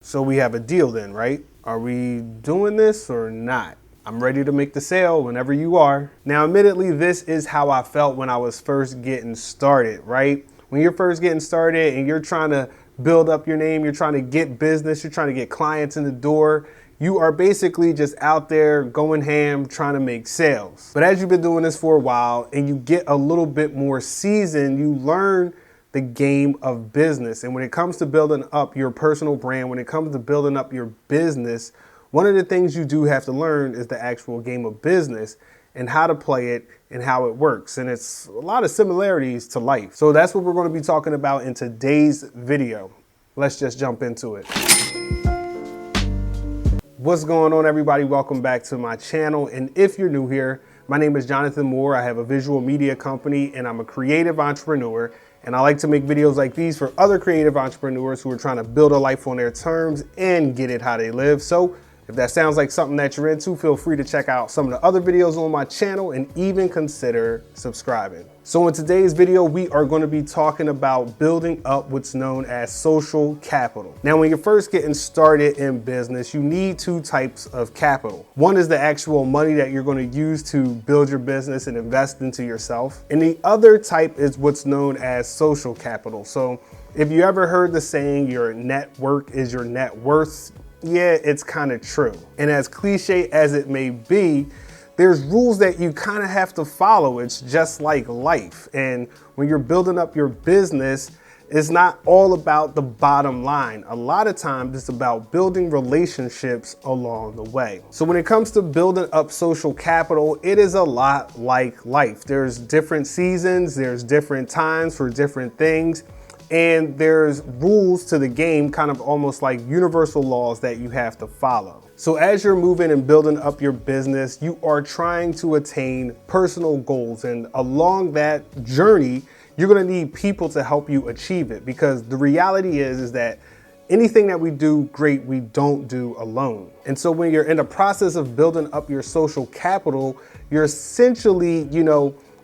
So we have a deal then, right? Are we doing this or not? I'm ready to make the sale whenever you are. Now, admittedly, this is how I felt when I was first getting started, right? When you're first getting started and you're trying to build up your name, you're trying to get business, you're trying to get clients in the door, you are basically just out there going ham, trying to make sales. But as you've been doing this for a while and you get a little bit more seasoned, you learn the game of business. And when it comes to building up your personal brand, when it comes to building up your business, one of the things you do have to learn is the actual game of business and how to play it and how it works. And it's a lot of similarities to life. So that's what we're going to be talking about in today's video. Let's just jump into it. What's going on, everybody? Welcome back to my channel. And if you're new here, my name is Jonathan Moore. I have a visual media company and I'm a creative entrepreneur. And I like to make videos like these for other creative entrepreneurs who are trying to build a life on their terms and get it how they live. So if that sounds like something that you're into, feel free to check out some of the other videos on my channel and even consider subscribing. So in today's video, we are going to be talking about building up what's known as social capital. Now, when you're first getting started in business, you need two types of capital. One is the actual money that you're going to use to build your business and invest into yourself. And the other type is what's known as social capital. So if you ever heard the saying, your network is your net worth, yeah, it's kind of true. And as cliche as it may be, there's rules that you kind of have to follow. It's just like life. And when you're building up your business, it's not all about the bottom line. A lot of times it's about building relationships along the way. So when it comes to building up social capital, it is a lot like life. There's different seasons, there's different times for different things. And there's rules to the game, kind of almost like universal laws that you have to follow. So as you're moving and building up your business, you are trying to attain personal goals. And along that journey, you're gonna need people to help you achieve it. Because the reality is that anything that we do great, we don't do alone. And so when you're in the process of building up your social capital, you're essentially,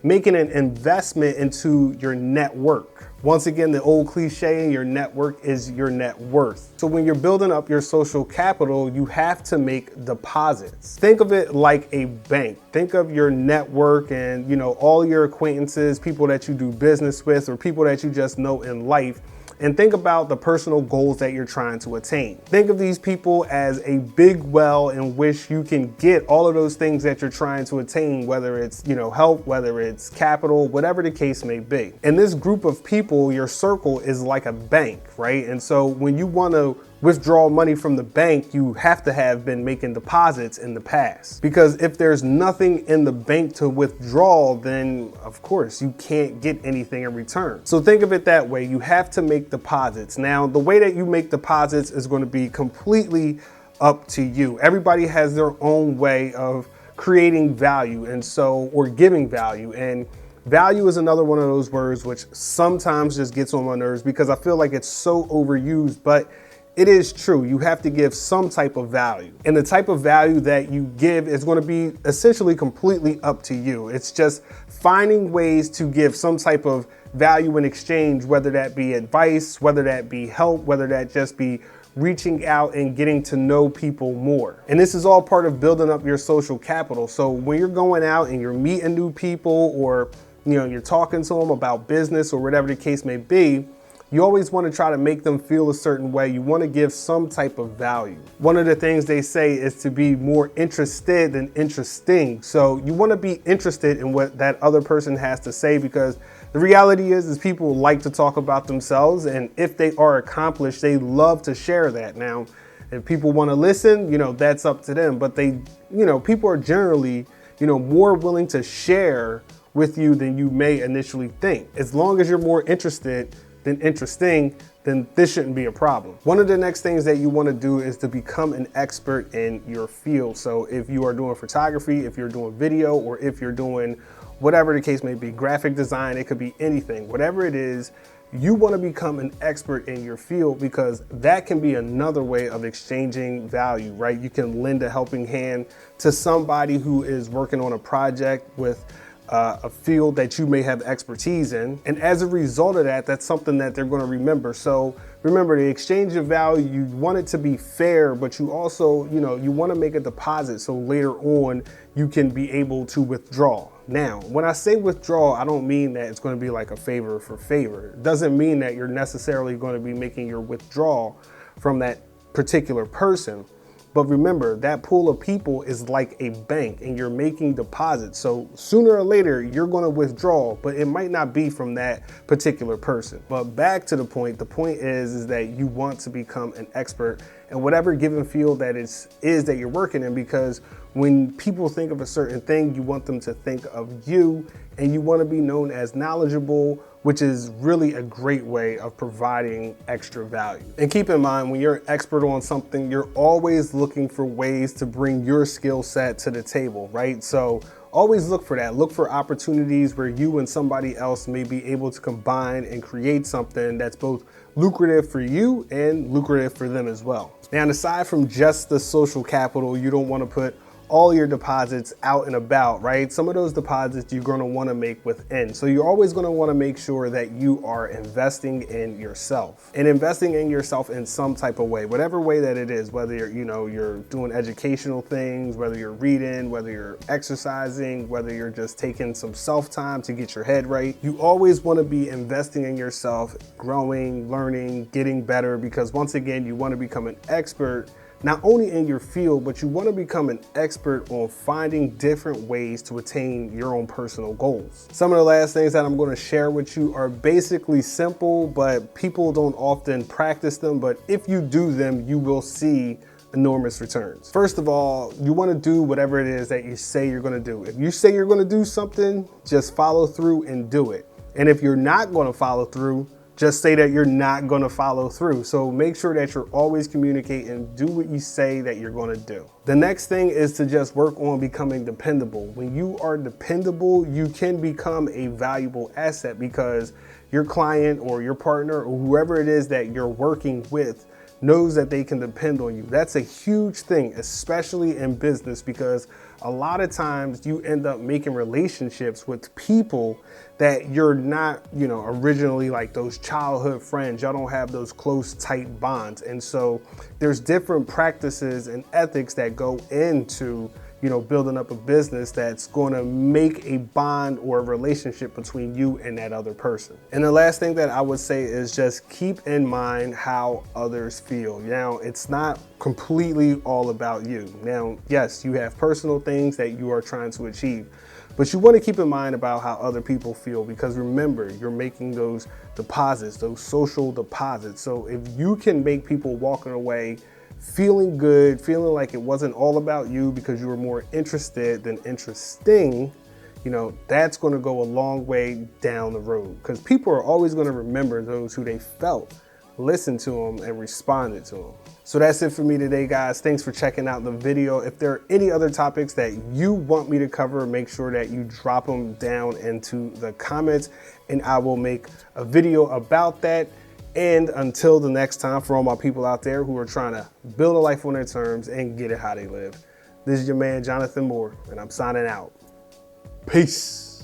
making an investment into your network. Once again, the old cliche, your network is your net worth. So when you're building up your social capital, you have to make deposits. Think of it like a bank. Think of your network and all your acquaintances, people that you do business with, or people that you just know in life. And think about the personal goals that you're trying to attain. Think of these people as a big well in which you can get all of those things that you're trying to attain, whether it's, help, whether it's capital, whatever the case may be. And this group of people, your circle, is like a bank, right? And so when you want to withdraw money from the bank, you have to have been making deposits in the past. Because if there's nothing in the bank to withdraw, then of course you can't get anything in return. So think of it that way. You have to make deposits. Now, the way that you make deposits is going to be completely up to you. Everybody has their own way of creating value or giving value. And value is another one of those words which sometimes just gets on my nerves because I feel like it's so overused, but it is true. You have to give some type of value. And the type of value that you give is going to be essentially completely up to you. It's just finding ways to give some type of value in exchange, whether that be advice, whether that be help, whether that just be reaching out and getting to know people more. And this is all part of building up your social capital. So when you're going out and you're meeting new people or you're talking to them about business or whatever the case may be, you always want to try to make them feel a certain way. You want to give some type of value. One of the things they say is to be more interested than interesting. So you want to be interested in what that other person has to say, because the reality is people like to talk about themselves. And if they are accomplished, they love to share that. Now, if people want to listen, that's up to them. But people are generally, more willing to share with you than you may initially think. As long as you're more interested than interesting, then this shouldn't be a problem. One of the next things that you want to do is to become an expert in your field. So if you are doing photography, if you're doing video, or if you're doing whatever the case may be, graphic design, it could be anything, whatever it is, you want to become an expert in your field, because that can be another way of exchanging value, right? You can lend a helping hand to somebody who is working on a project with a field that you may have expertise in. And as a result of that, that's something that they're going to remember. So remember, the exchange of value, you want it to be fair, but you also, you want to make a deposit so later on you can be able to withdraw. Now, when I say withdraw, I don't mean that it's going to be like a favor for favor. It doesn't mean that you're necessarily going to be making your withdrawal from that particular person. But remember, that pool of people is like a bank and you're making deposits. So sooner or later, you're going to withdraw, but it might not be from that particular person. But back to the point is that you want to become an expert in whatever given field that is that you're working in, because when people think of a certain thing, you want them to think of you, and you want to be known as knowledgeable, which is really a great way of providing extra value. And keep in mind, when you're an expert on something, you're always looking for ways to bring your skill set to the table, right? So always look for that. Look for opportunities where you and somebody else may be able to combine and create something that's both lucrative for you and lucrative for them as well. Now, aside from just the social capital, you don't want to put all your deposits out and about, right? Some of those deposits you're going to want to make within. So you're always going to want to make sure that you are investing in yourself, and investing in yourself in some type of way, whatever way that it is, whether you're doing educational things, whether you're reading, whether you're exercising, whether you're just taking some self time to get your head right. You always want to be investing in yourself, growing, learning, getting better, because once again, you want to become an expert not only in your field, but you want to become an expert on finding different ways to attain your own personal goals. Some of the last things that I'm going to share with you are basically simple, but people don't often practice them. But if you do them, you will see enormous returns. First of all, you want to do whatever it is that you say you're going to do. If you say you're going to do something, just follow through and do it. And if you're not going to follow through, just say that you're not going to follow through. So make sure that you're always communicating, do what you say that you're going to do. The next thing is to just work on becoming dependable. When you are dependable, you can become a valuable asset, because your client or your partner or whoever it is that you're working with knows that they can depend on you. That's a huge thing, especially in business, because a lot of times you end up making relationships with people that you're not, originally like those childhood friends. Y'all don't have those close, tight bonds. And so there's different practices and ethics that go into building up a business that's going to make a bond or a relationship between you and that other person. And the last thing that I would say is just keep in mind how others feel. Now, it's not completely all about you. Now, yes, you have personal things that you are trying to achieve, but you want to keep in mind about how other people feel, because remember, you're making those deposits, those social deposits. So if you can make people walking away feeling good, feeling like it wasn't all about you because you were more interested than interesting, that's going to go a long way down the road, because people are always going to remember those who they felt listened to them and responded to them. So that's it for me today, guys. Thanks for checking out the video. If there are any other topics that you want me to cover, make sure that you drop them down into the comments and I will make a video about that. And until the next time, for all my people out there who are trying to build a life on their terms and get it how they live, this is your man, Jonathan Moore, and I'm signing out. Peace.